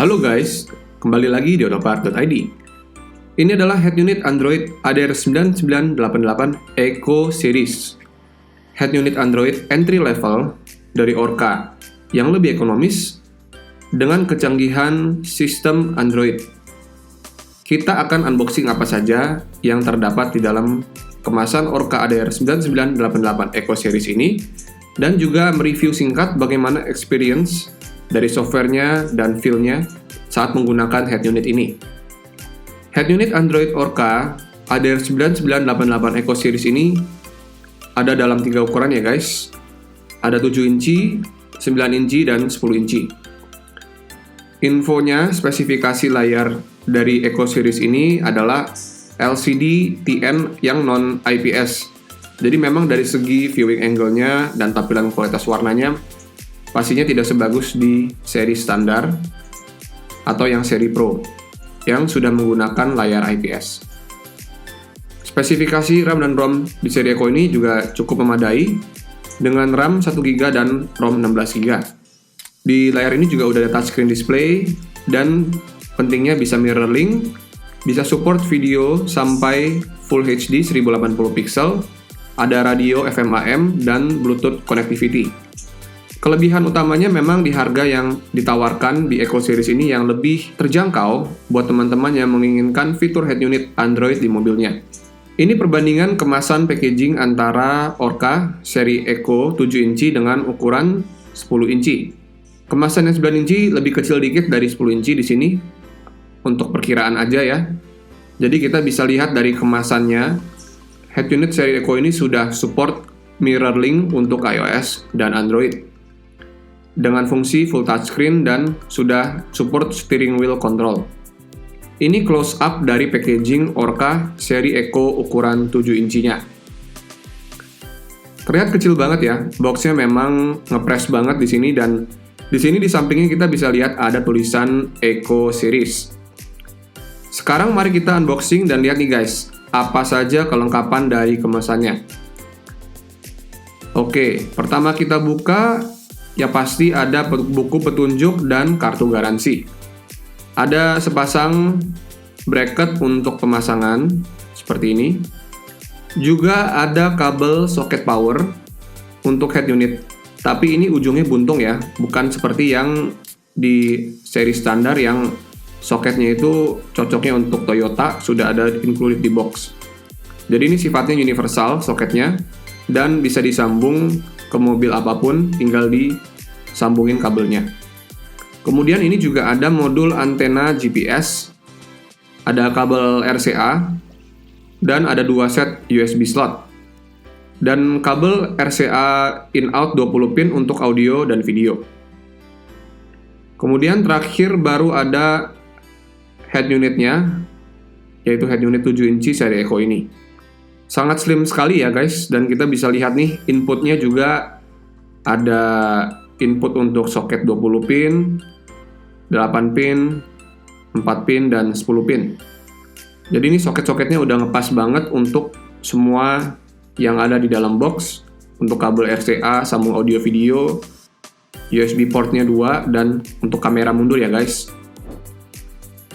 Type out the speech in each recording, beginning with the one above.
Halo guys, kembali lagi di Otopart.id. Ini adalah head unit Android ADR9988 Eco Series. Head unit Android entry level dari Orca yang lebih ekonomis dengan kecanggihan sistem Android. Kita akan unboxing apa saja yang terdapat di dalam kemasan Orca ADR9988 Eco Series ini dan juga mereview singkat bagaimana experience dari softwarenya dan feel-nya saat menggunakan head unit ini. Head unit Android Orca ADR9988 Eco Series ini ada dalam 3 ukuran ya guys. Ada 7 inci, 9 inci, dan 10 inci. Infonya, spesifikasi layar dari Eco Series ini adalah LCD TN yang non-IPS. Jadi memang dari segi viewing angle-nya dan tampilan kualitas warnanya pastinya tidak sebagus di seri standar atau yang seri Pro yang sudah menggunakan layar IPS. Spesifikasi RAM dan ROM di seri Eco ini juga cukup memadai dengan RAM 1GB dan ROM 16GB. Di layar ini juga udah ada touchscreen display dan pentingnya bisa mirroring, bisa support video sampai Full HD 1080 pixel, ada radio FM/AM dan Bluetooth connectivity. Kelebihan utamanya memang di harga yang ditawarkan di Eco Series ini yang lebih terjangkau buat teman-teman yang menginginkan fitur head unit Android di mobilnya. Ini perbandingan kemasan packaging antara Orca seri Eco 7 inci dengan ukuran 10 inci. Kemasan yang 9 inci lebih kecil dikit dari 10 inci di sini untuk perkiraan aja ya. Jadi kita bisa lihat dari kemasannya, head unit seri Eco ini sudah support mirroring untuk iOS dan Android dengan fungsi full touchscreen dan sudah support steering wheel control. Ini close up dari packaging Orca seri Eco ukuran 7 incinya. Terlihat kecil banget ya, boxnya memang ngepres banget di sini dan di sini di sampingnya kita bisa lihat ada tulisan Eco Series. Sekarang mari kita unboxing dan lihat nih guys, apa saja kelengkapan dari kemasannya. Oke, pertama kita buka. Ya pasti ada buku petunjuk dan kartu garansi. Ada sepasang bracket untuk pemasangan seperti ini. Juga ada kabel soket power untuk head unit. Tapi ini ujungnya buntung ya, bukan seperti yang di seri standar yang soketnya itu cocoknya untuk Toyota, sudah ada included di box. Jadi ini sifatnya universal soketnya dan bisa disambung ke mobil apapun, tinggal disambungin kabelnya. Kemudian ini juga ada modul antena GPS, ada kabel RCA, dan ada 2 set USB slot. Dan kabel RCA in-out 20 pin untuk audio dan video. Kemudian terakhir baru ada head unitnya, yaitu head unit 7 inci seri Eco ini. Sangat slim sekali ya guys, dan kita bisa lihat nih inputnya juga ada input untuk soket 20 pin, 8 pin, 4 pin, dan 10 pin. Jadi ini soket-soketnya udah ngepas banget untuk semua yang ada di dalam box. Untuk kabel RCA, sambung audio video, USB portnya 2, dan untuk kamera mundur ya guys.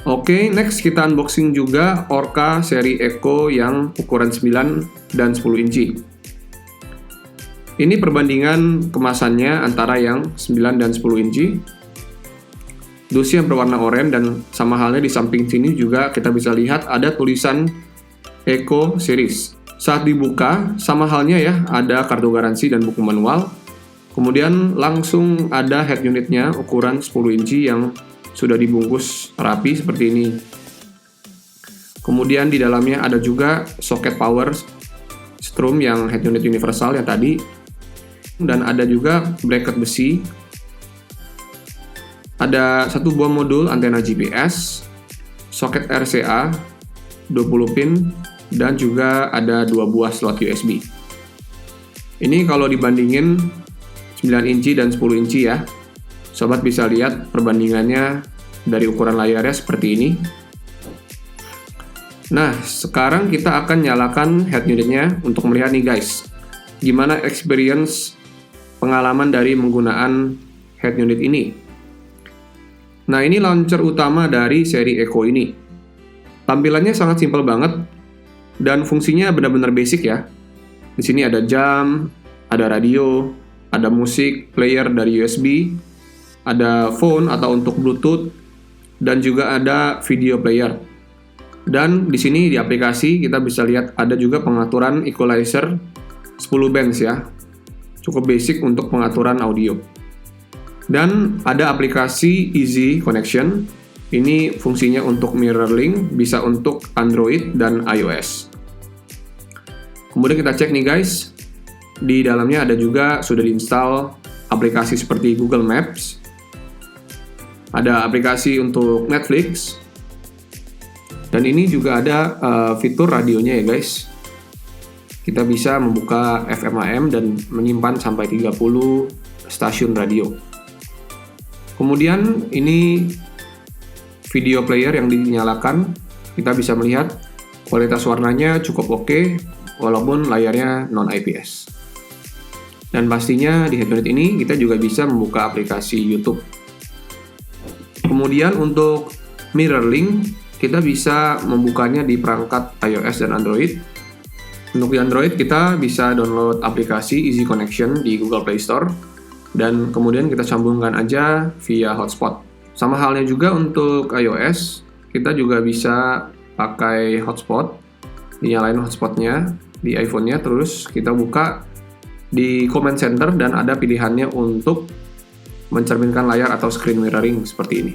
Oke, next kita unboxing juga Orca seri Eco yang ukuran 9 dan 10 inci. Ini perbandingan kemasannya antara yang 9 dan 10 inci. Dusnya berwarna oranye dan sama halnya di samping sini juga kita bisa lihat ada tulisan Eco Series. Saat dibuka, sama halnya ya, ada kartu garansi dan buku manual. Kemudian langsung ada head unitnya ukuran 10 inci yang sudah dibungkus rapi seperti ini. Kemudian di dalamnya ada juga soket power strum yang head unit universal yang tadi. Dan ada juga bracket besi. Ada 1 buah modul antena GPS, soket RCA 20 pin, dan juga ada 2 buah slot USB. Ini kalau dibandingin 9 inci dan 10 inci ya. Sobat bisa lihat perbandingannya dari ukuran layarnya seperti ini. Nah, sekarang kita akan nyalakan head unitnya untuk melihat nih guys, gimana experience pengalaman dari menggunakan head unit ini. Nah, ini launcher utama dari seri Echo ini. Tampilannya sangat simpel banget dan fungsinya benar-benar basic ya. Di sini ada jam, ada radio, ada musik, player dari USB, ada phone atau untuk Bluetooth, dan juga ada video player. Dan di sini di aplikasi kita bisa lihat ada juga pengaturan equalizer 10 bands ya. Cukup basic untuk pengaturan audio. Dan ada aplikasi Easy Connection. Ini fungsinya untuk mirroring, bisa untuk Android dan iOS. Kemudian kita cek nih guys, di dalamnya ada juga sudah diinstal aplikasi seperti Google Maps, ada aplikasi untuk Netflix, dan ini juga ada fitur radionya ya guys. Kita bisa membuka FM AM dan menyimpan sampai 30 stasiun radio. Kemudian ini video player yang dinyalakan, kita bisa melihat kualitas warnanya cukup oke, walaupun layarnya non-IPS. Dan pastinya di head unit ini kita juga bisa membuka aplikasi YouTube. Kemudian untuk mirroring, kita bisa membukanya di perangkat iOS dan Android. Untuk di Android kita bisa download aplikasi Easy Connection di Google Play Store, dan kemudian kita sambungkan aja via hotspot. Sama halnya juga untuk iOS, kita juga bisa pakai hotspot, dinyalain hotspotnya di iPhone-nya, terus kita buka di Command Center dan ada pilihannya untuk mencerminkan layar atau screen mirroring seperti ini.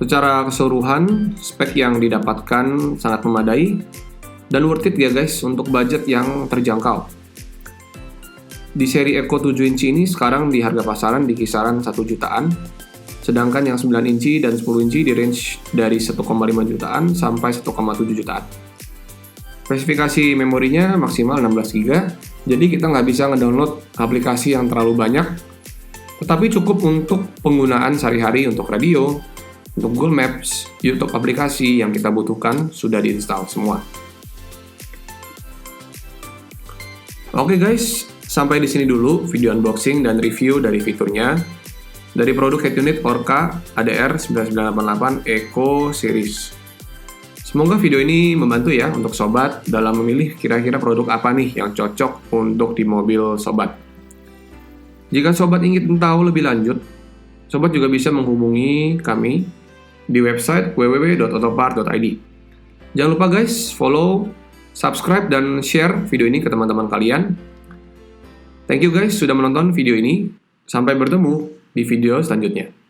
Secara keseluruhan, spek yang didapatkan sangat memadai dan worth it ya guys untuk budget yang terjangkau. Di seri Echo 7 inci ini sekarang di harga pasaran di kisaran 1 jutaan, sedangkan yang 9 inci dan 10 inci di range dari 1,5 jutaan sampai 1,7 jutaan. Spesifikasi memorinya maksimal 16 GB, jadi kita nggak bisa ngedownload aplikasi yang terlalu banyak, tetapi cukup untuk penggunaan sehari-hari untuk radio, untuk Google Maps, YouTube aplikasi yang kita butuhkan sudah diinstal semua. Oke guys, sampai di sini dulu video unboxing dan review dari fiturnya dari produk head unit Orca ADR9988 Echo Series. Semoga video ini membantu ya untuk sobat dalam memilih kira-kira produk apa nih yang cocok untuk di mobil sobat. Jika sobat ingin tahu lebih lanjut, sobat juga bisa menghubungi kami di website www.autopart.id. Jangan lupa guys, follow, subscribe, dan share video ini ke teman-teman kalian. Thank you guys sudah menonton video ini. Sampai bertemu di video selanjutnya.